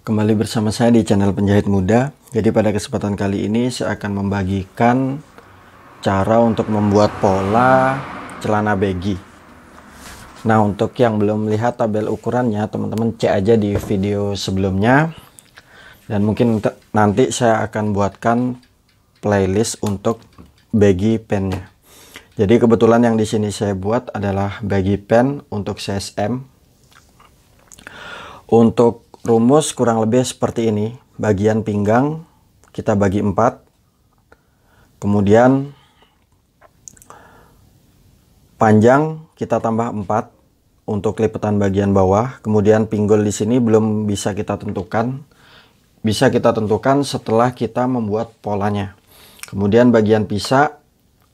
Kembali bersama saya di channel Penjahit Muda. Jadi pada kesempatan kali ini saya akan membagikan cara untuk membuat pola celana baggy. Nah, untuk yang belum melihat tabel ukurannya, teman-teman cek aja di video sebelumnya. Dan mungkin nanti saya akan buatkan playlist untuk baggy pantnya. Jadi kebetulan yang di sini saya buat adalah baggy pant untuk size M. Untuk rumus kurang lebih seperti ini. Bagian pinggang kita bagi 4. Kemudian panjang kita tambah 4 untuk lipatan bagian bawah. Kemudian pinggul di sini belum bisa kita tentukan. Bisa kita tentukan setelah kita membuat polanya. Kemudian bagian pisa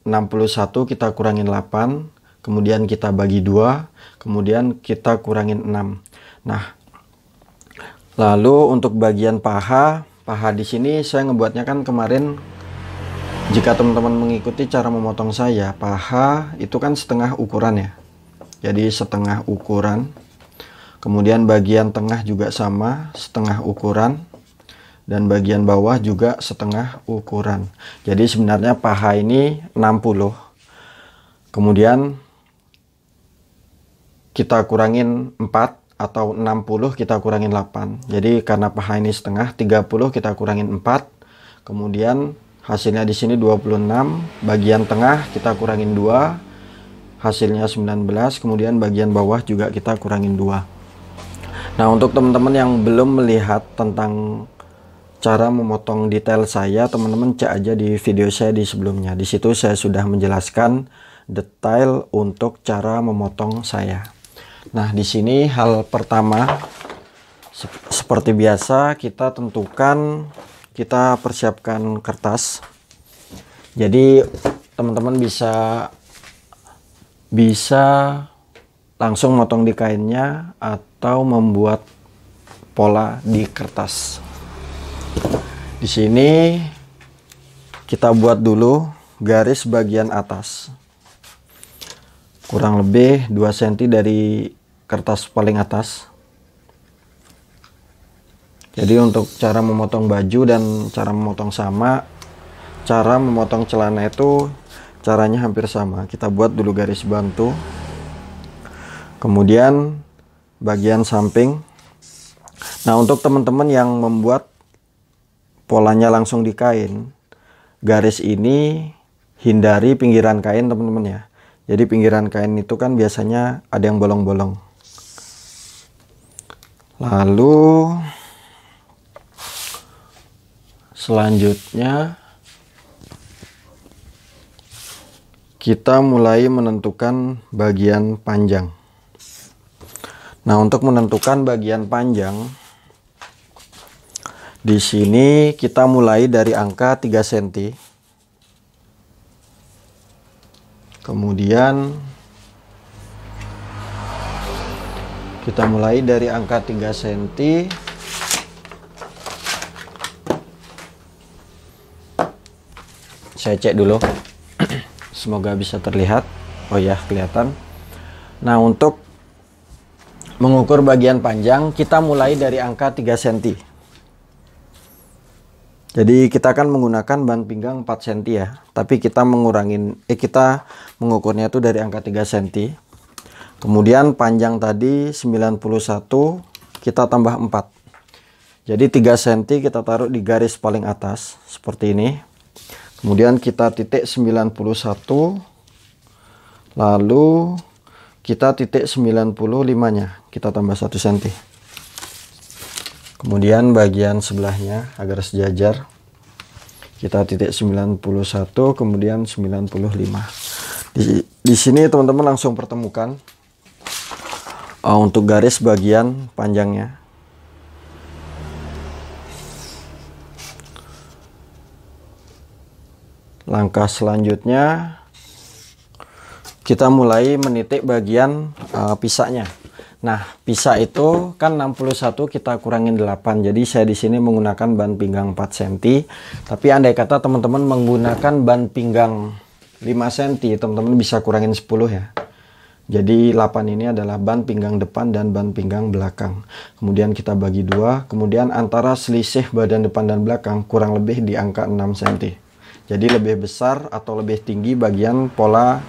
61 kita kurangin 8. Kemudian kita bagi 2. Kemudian kita kurangin 6. Nah, lalu untuk bagian paha di sini saya ngebuatnya kan kemarin, jika teman-teman mengikuti cara memotong saya, paha itu kan setengah ukuran ya. Jadi setengah ukuran. Kemudian bagian tengah juga sama, setengah ukuran. Dan bagian bawah juga setengah ukuran. Jadi sebenarnya paha ini 60. Kemudian kita kurangin 4. Atau 60 kita kurangin 8. Jadi karena paha ini setengah, 30 kita kurangin 4. Kemudian hasilnya di sini 26. Bagian tengah kita kurangin 2. Hasilnya 19. Kemudian bagian bawah juga kita kurangin 2. Nah, untuk teman-teman yang belum melihat tentang cara memotong detail saya, teman-teman cek aja di video saya di sebelumnya. Di situ saya sudah menjelaskan detail untuk cara memotong saya. Nah, di sini hal pertama seperti biasa kita tentukan, kita persiapkan kertas. Jadi teman-teman bisa langsung motong di kainnya atau membuat pola di kertas. Di sini kita buat dulu garis bagian atas. Kurang lebih 2 cm dari kertas paling atas. Jadi untuk cara memotong baju dan cara memotong sama, cara memotong celana itu caranya hampir sama. Kita buat dulu garis bantu. Kemudian bagian samping. Nah, untuk teman-teman yang membuat polanya langsung di kain, garis ini hindari pinggiran kain teman-teman ya. Jadi pinggiran kain itu kan biasanya ada yang bolong-bolong. Lalu selanjutnya kita mulai menentukan bagian panjang. Nah, untuk menentukan bagian panjang, di sini kita mulai dari angka 3 cm. Kemudian kita mulai dari angka 3 cm. Saya cek dulu. Semoga bisa terlihat. Oh ya, kelihatan. Nah, untuk mengukur bagian panjang kita mulai dari angka 3 cm. Jadi kita akan menggunakan ban pinggang 4 cm ya. Tapi kita kita mengukurnya itu dari angka 3 cm. Kemudian panjang tadi 91, kita tambah 4. Jadi 3 cm kita taruh di garis paling atas seperti ini. Kemudian kita titik 91. Lalu kita titik 95-nya. Kita tambah 1 cm. Kemudian bagian sebelahnya agar sejajar, kita titik 91, kemudian 95. Di sini teman-teman langsung pertemukan untuk garis bagian panjangnya. Langkah selanjutnya kita mulai menitik bagian pisahnya. Nah, pisah itu kan 61 kita kurangin 8. Jadi saya di sini menggunakan ban pinggang 4 cm. Tapi andai kata teman-teman menggunakan ban pinggang 5 cm, teman-teman bisa kurangin 10 ya. Jadi 8 ini adalah ban pinggang depan dan ban pinggang belakang. Kemudian kita bagi 2. Kemudian antara selisih badan depan dan belakang kurang lebih di angka 6 cm. Jadi lebih besar atau lebih tinggi bagian pola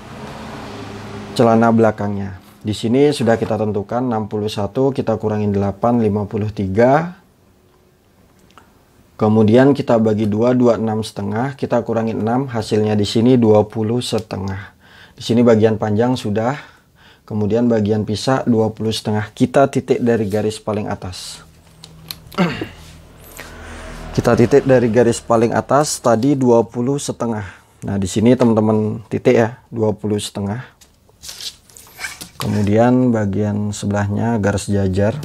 celana belakangnya. Di sini sudah kita tentukan 61, kita kurangin 8, 53. Kemudian kita bagi 2, 26,5, kita kurangin 6, hasilnya di sini 20,5. Di sini bagian panjang sudah. Kemudian bagian pisah 20,5. Kita titik dari garis paling atas. Kita titik dari garis paling atas tadi 20,5. Nah, di sini teman-teman titik ya, 20,5. Kemudian bagian sebelahnya garis jajar.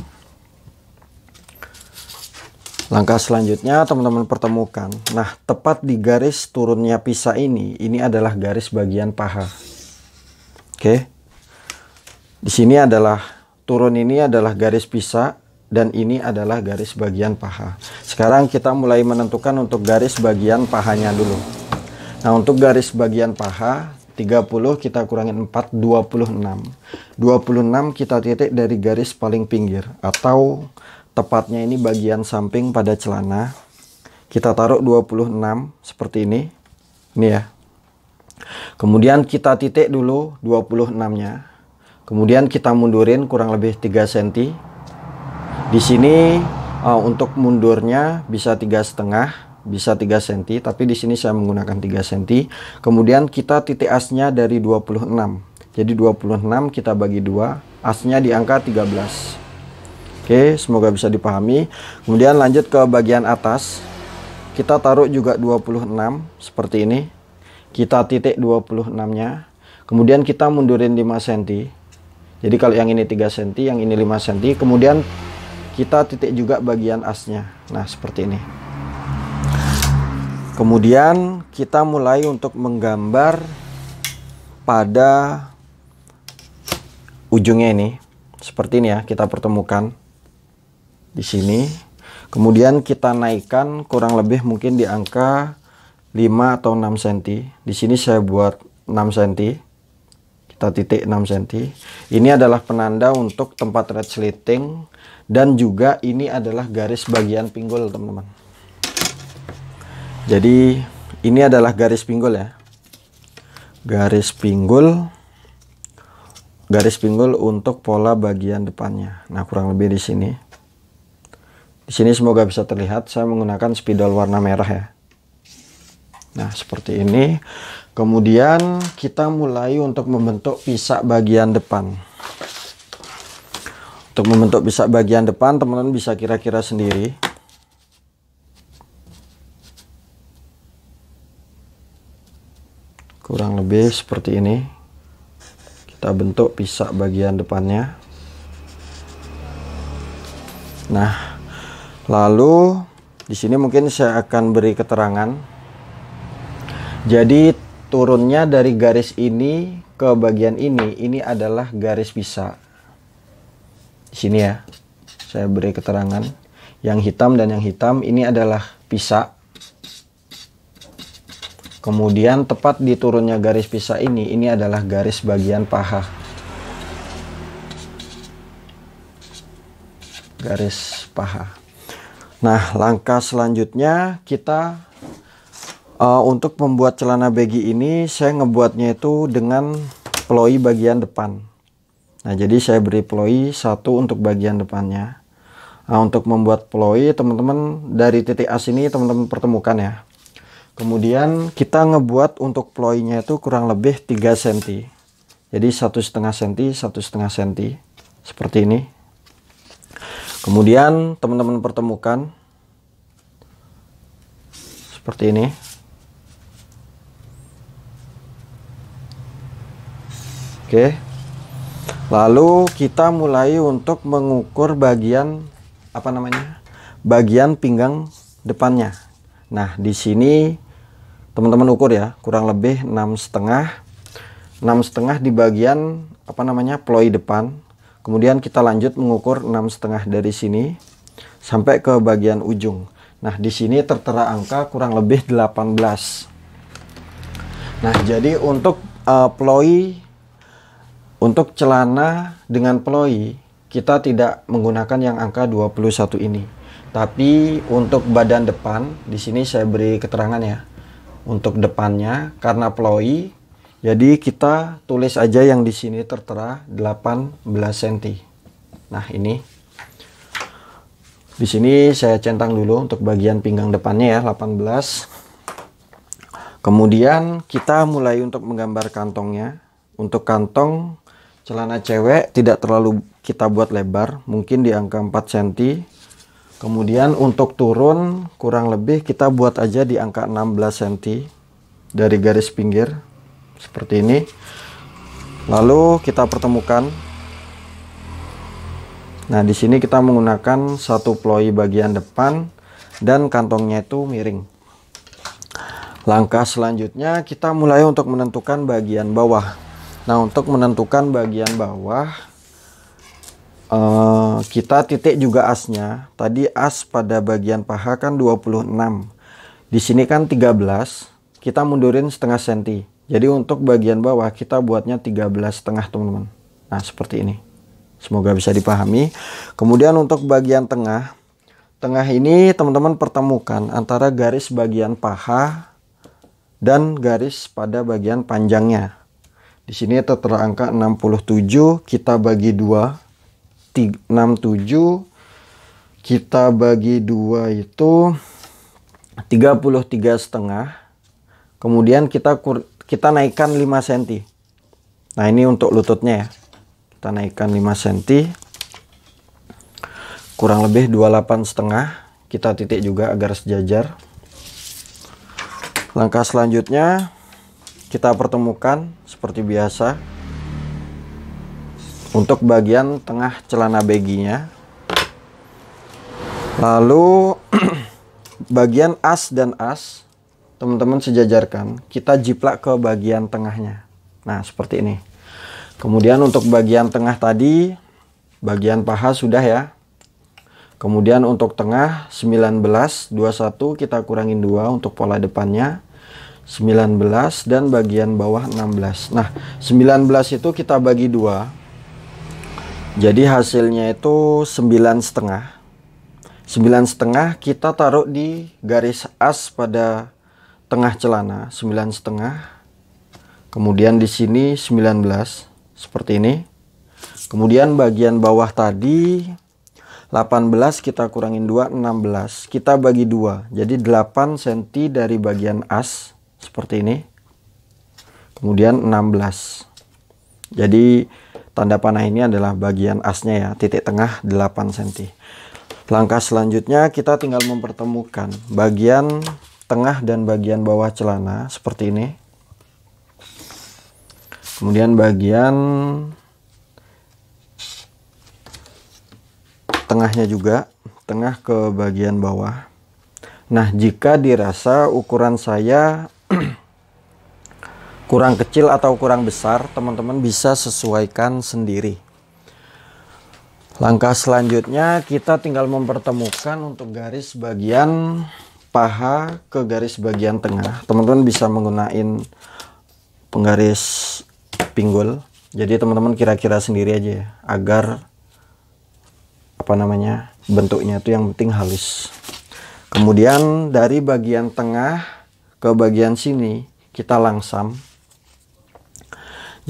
Langkah selanjutnya teman-teman pertemukan. Nah, tepat di garis turunnya pisah ini adalah garis bagian paha. Oke. Di sini adalah turun, ini adalah garis pisah dan ini adalah garis bagian paha. Sekarang kita mulai menentukan untuk garis bagian pahanya dulu. Nah, untuk garis bagian paha 30 kita kurangin 4, 26. 26 kita titik dari garis paling pinggir atau tepatnya ini bagian samping pada celana. Kita taruh 26 seperti ini. Ini ya. Kemudian kita titik dulu 26-nya. Kemudian kita mundurin kurang lebih 3 cm. Di sini untuk mundurnya bisa 3,5, bisa 3 cm, tapi di sini saya menggunakan 3 cm. Kemudian kita titik asnya dari 26. Jadi 26 kita bagi 2, asnya di angka 13. Oke, semoga bisa dipahami. Kemudian lanjut ke bagian atas. Kita taruh juga 26 seperti ini. Kita titik 26-nya. Kemudian kita mundurin 5 cm. Jadi kalau yang ini 3 cm, yang ini 5 cm. Kemudian kita titik juga bagian asnya. Nah, seperti ini. Kemudian kita mulai untuk menggambar pada ujungnya ini. Seperti ini ya, kita pertemukan di sini. Kemudian kita naikkan kurang lebih mungkin di angka 5 atau 6 cm. Di sini saya buat 6 cm. Kita titik 6 cm. Ini adalah penanda untuk tempat resleting dan juga ini adalah garis bagian pinggul, teman-teman. Jadi ini adalah garis pinggul ya. Garis pinggul untuk pola bagian depannya. Nah, kurang lebih di sini. Di sini semoga bisa terlihat, saya menggunakan spidol warna merah ya. Nah, seperti ini. Kemudian kita mulai untuk membentuk pisak bagian depan. Untuk membentuk pisak bagian depan, teman-teman bisa kira-kira sendiri. Kurang lebih seperti ini. Kita bentuk pisak bagian depannya. Nah, lalu di sini mungkin saya akan beri keterangan. Jadi turunnya dari garis ini ke bagian ini adalah garis pisah. Di sini ya, saya beri keterangan. Yang hitam dan yang hitam ini adalah pisah. Kemudian tepat di turunnya garis pisah ini adalah garis bagian paha. Garis paha. Nah, langkah selanjutnya kita untuk membuat celana baggy ini saya ngebuatnya itu dengan ploi bagian depan. Nah, jadi saya beri ploi 1 untuk bagian depannya. Nah, untuk membuat ploi, teman-teman dari titik as ini teman-teman pertemukan ya. Kemudian kita ngebuat untuk ploinya itu kurang lebih 3 cm. Jadi 1,5 cm, 1,5 cm seperti ini. Kemudian teman-teman pertemukan seperti ini. Oke. Lalu kita mulai untuk mengukur bagian bagian pinggang depannya. Nah, di sini teman-teman ukur ya, kurang lebih 6,5. 6,5 di bagian ploi depan. Kemudian kita lanjut mengukur 6,5 dari sini sampai ke bagian ujung. Nah, di sini tertera angka kurang lebih 18. Nah, jadi untuk ploi Untuk celana dengan ploi kita tidak menggunakan yang angka 21 ini. Tapi untuk badan depan di sini saya beri keterangan ya. Untuk depannya karena ploi, jadi kita tulis aja yang di sini tertera 18 cm. Nah, ini. Di sini saya centang dulu untuk bagian pinggang depannya ya, 18. Kemudian kita mulai untuk menggambar kantongnya. Untuk kantong celana cewek tidak terlalu kita buat lebar, mungkin di angka 4 cm. Kemudian untuk turun kurang lebih kita buat aja di angka 16 cm dari garis pinggir seperti ini. Lalu kita pertemukan. Nah, di sini kita menggunakan satu ploi bagian depan dan kantongnya itu miring. Langkah selanjutnya kita mulai untuk menentukan bagian bawah. Nah, untuk menentukan bagian bawah kita titik juga asnya. Tadi as pada bagian paha kan 26. Di sini kan 13. Kita mundurin setengah senti. Jadi untuk bagian bawah kita buatnya 13,5 teman-teman. Nah, seperti ini. Semoga bisa dipahami. Kemudian untuk bagian tengah. Tengah ini teman-teman pertemukan antara garis bagian paha dan garis pada bagian panjangnya. Di sini tertera angka 67, kita bagi 2. 67 kita bagi 2 itu 33,5. Kemudian kita naikkan 5 cm. Nah, ini untuk lututnya ya. Kita naikkan 5 cm. Kurang lebih 28,5. Kita titik juga agar sejajar. Langkah selanjutnya kita pertemukan seperti biasa. Untuk bagian tengah celana baginya. Lalu bagian as dan as teman-teman sejajarkan. Kita jiplak ke bagian tengahnya. Nah, seperti ini. Kemudian untuk bagian tengah tadi, bagian paha sudah ya. Kemudian untuk tengah 19, 21 kita kurangin 2 untuk pola depannya. 19 dan bagian bawah 16. Nah, 19 itu kita bagi 2. Jadi hasilnya itu 9,5. 9,5 kita taruh di garis as pada tengah celana 9,5. Kemudian di sini 19 seperti ini. Kemudian bagian bawah tadi 18 kita kurangin 2, 16. Kita bagi 2. Jadi 8 cm dari bagian as seperti ini. Kemudian 16. Jadi tanda panah ini adalah bagian asnya ya, titik tengah 8 cm. Langkah selanjutnya kita tinggal mempertemukan bagian tengah dan bagian bawah celana seperti ini. Kemudian bagian tengahnya juga, tengah ke bagian bawah. Nah, jika dirasa ukuran saya kurang kecil atau kurang besar, teman-teman bisa sesuaikan sendiri. Langkah selanjutnya kita tinggal mempertemukan untuk garis bagian paha ke garis bagian tengah. Teman-teman bisa menggunakan penggaris pinggul. Jadi teman-teman kira-kira sendiri aja ya, agar bentuknya itu yang penting halus. Kemudian dari bagian tengah ke bagian sini kita langsam.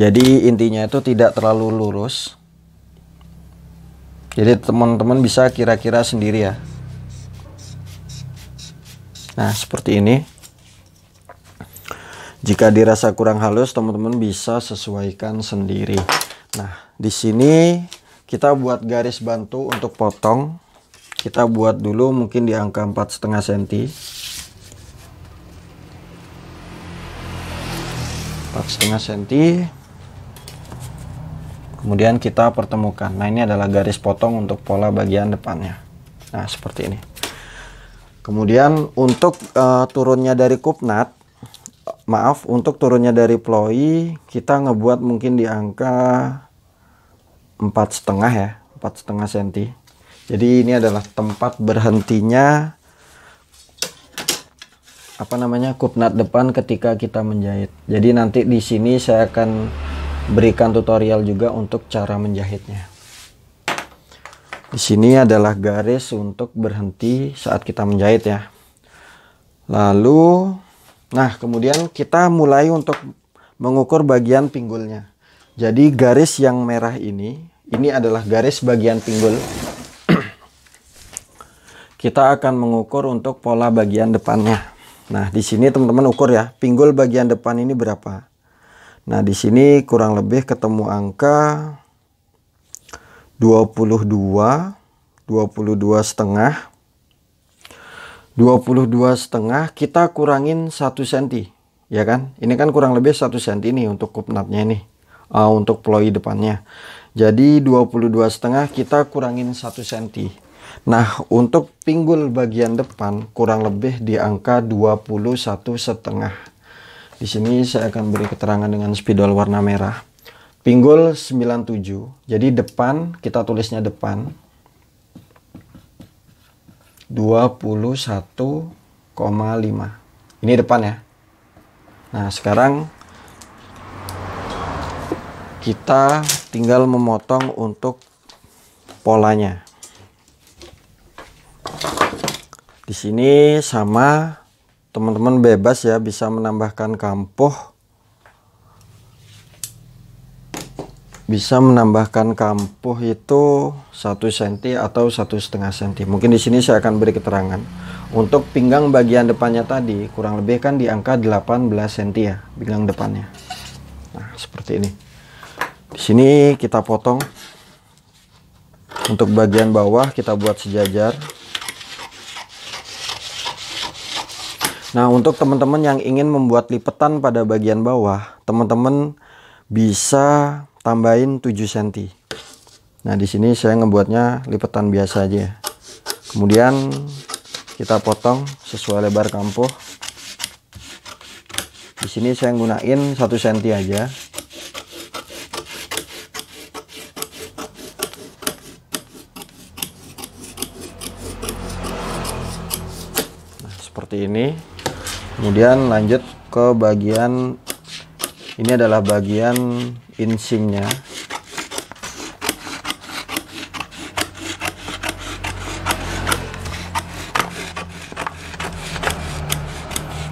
Jadi intinya itu tidak terlalu lurus. Jadi teman-teman bisa kira-kira sendiri ya. Nah, seperti ini. Jika dirasa kurang halus, teman-teman bisa sesuaikan sendiri. Nah, di sini kita buat garis bantu untuk potong. Kita buat dulu mungkin di angka 4,5 cm. 4,5 cm. Kemudian kita pertemukan. Nah, ini adalah garis potong untuk pola bagian depannya. Nah, seperti ini. Kemudian untuk turunnya dari kupnat, untuk turunnya dari ploi, kita ngebuat mungkin di angka 4,5 ya, 4,5 cm. Jadi ini adalah tempat berhentinya kupnat depan ketika kita menjahit. Jadi nanti di sini saya akan berikan tutorial juga untuk cara menjahitnya. Di sini adalah garis untuk berhenti saat kita menjahit ya. Lalu, nah kemudian kita mulai untuk mengukur bagian pinggulnya. Jadi garis yang merah ini adalah garis bagian pinggul. Kita akan mengukur untuk pola bagian depannya. Nah di sini teman-teman ukur ya, pinggul bagian depan ini berapa. Nah di sini kurang lebih ketemu angka 22 setengah. 22,5 kita kurangin 1 cm ya kan, ini kan kurang lebih 1 cm nih untuk kup nutnya ini, untuk ploi depannya. Jadi 22,5 kita kurangin 1 cm. Nah untuk pinggul bagian depan kurang lebih di angka 21,5. Di sini saya akan beri keterangan dengan spidol warna merah. Pinggul 97, jadi depan kita tulisnya depan 21,5. Ini depan ya. Nah sekarang kita tinggal memotong untuk polanya. Di sini sama, teman-teman bebas ya, bisa menambahkan kampuh. Bisa menambahkan kampuh itu 1 cm atau 1,5 cm. Mungkin di sini saya akan beri keterangan. Untuk pinggang bagian depannya tadi kurang lebih kan di angka 18 cm ya, pinggang depannya. Nah, seperti ini. Di sini kita potong. Untuk bagian bawah kita buat sejajar. Nah, untuk teman-teman yang ingin membuat lipetan pada bagian bawah, teman-teman bisa tambahin 7 cm. Nah di sini saya ngebuatnya lipetan biasa aja. Kemudian kita potong sesuai lebar kampuh. Di sini saya gunain 1 cm aja. Nah seperti ini. Kemudian lanjut ke bagian ini, adalah bagian insingnya.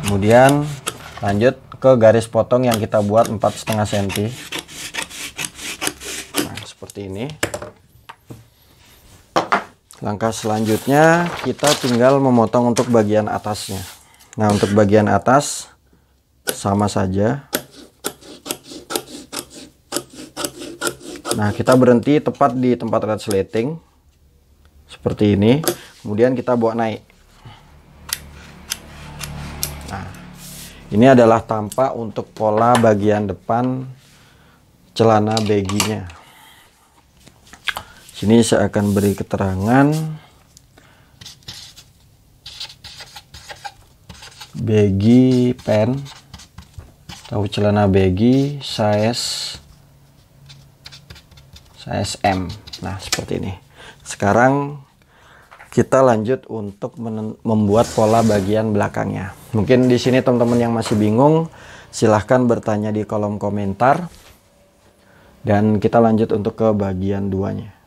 Kemudian lanjut ke garis potong yang kita buat 4,5 cm. Nah seperti ini. Langkah selanjutnya kita tinggal memotong untuk bagian atasnya. Nah untuk bagian atas sama saja. Nah kita berhenti tepat di tempat resleting seperti ini, kemudian kita bawa naik. Nah ini adalah tampak untuk pola bagian depan celana baggy-nya. Sini saya akan beri keterangan baggy pant atau celana baggy size M. Nah seperti ini. Sekarang kita lanjut untuk membuat pola bagian belakangnya. Mungkin di sini teman-teman yang masih bingung, silahkan bertanya di kolom komentar. Dan kita lanjut untuk ke bagian 2-nya.